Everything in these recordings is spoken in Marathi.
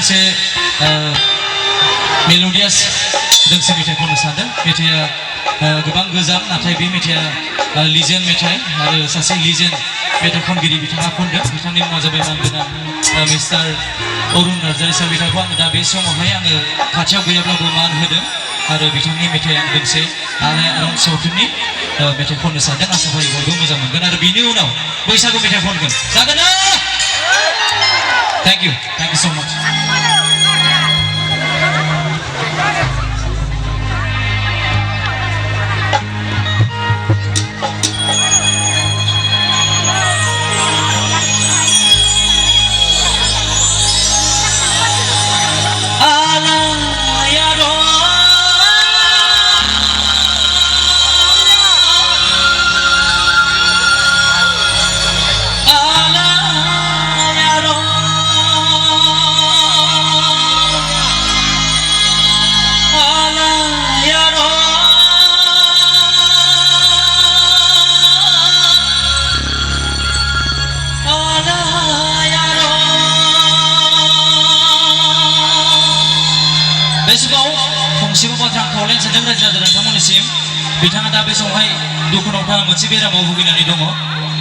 दोंसे मेलोडियास दोंसे मेथाइ खननो सानदों। मेथाइया गोबां गोजाम नाथाय बे मेथाइया लिजेन्ड मेथाइ आरो सासे लिजेन्ड मेथाइ खनगिरि बिथाङा खनदों। बिथांनि मुङा जाबाय मानगोनां मिस्टार अरुण नार्जारी सार। बिथांखौ आङो दा बे समावहाय आङो खाथियाव गैयाब्लाबो मान होदों आरो बिथांनि मेथाइ आं दोंसे आलायारन सावथुननि मेथाइ खननो सानदों। आसा फारियो बयबो मोजां मोनगोन आरो बिनि उनाव बैसागु मेथाइ खनगोन। जागोन ना? थेंक इउ सो माच। फंसेबो बाथ्रा खावलायनो सानदों रायजो राजा नोंथांमोननिसिम। बिथाङा दा बे समावहाय दुखुनांथाव मोनसे बेरामाव भुगिनानै दङ।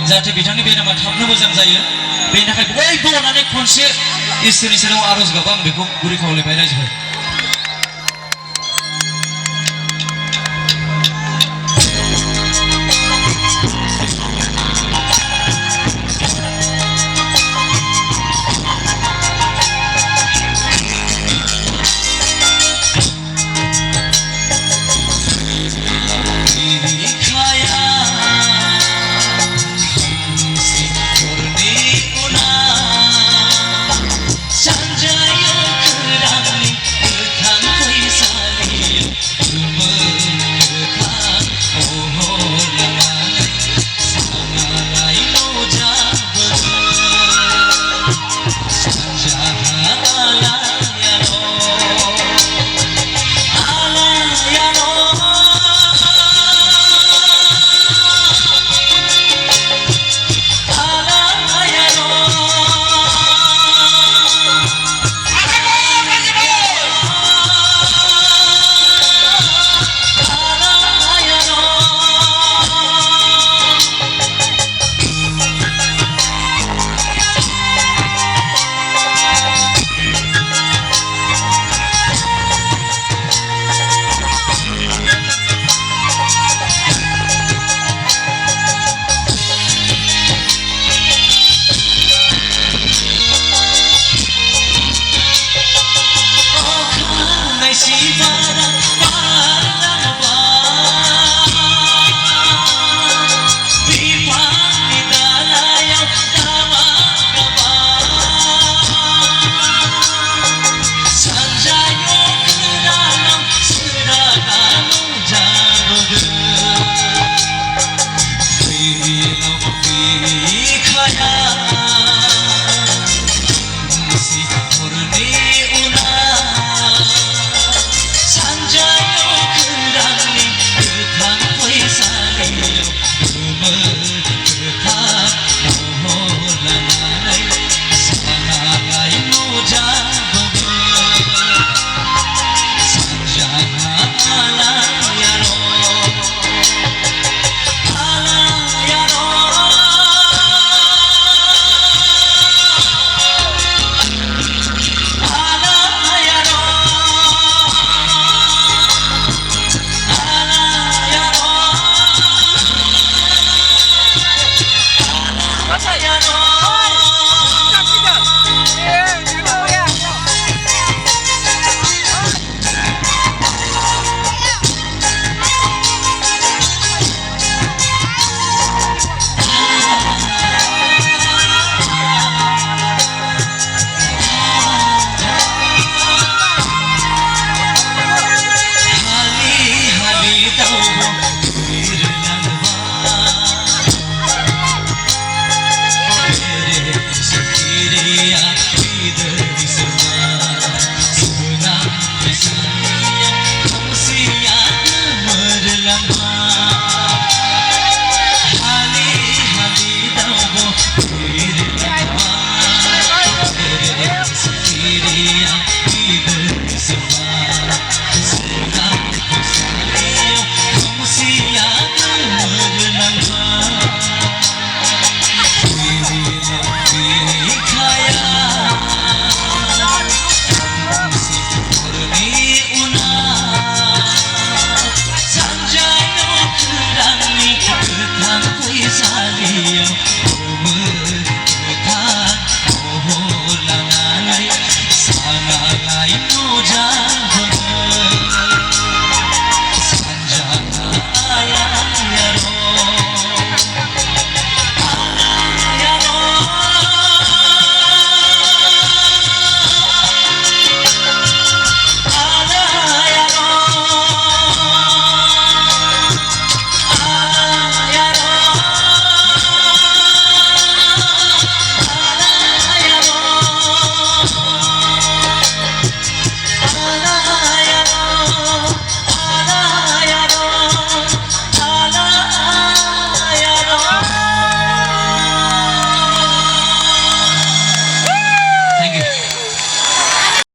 जाहाथे बिथांनि बेरामा थाबनो मोजां जायो बेनि थाखाय बयबो अननानै खनसे इसोरनि सेराव आरज गाबो आं बेखौ गुरै खावलायबाय रायजोफोर।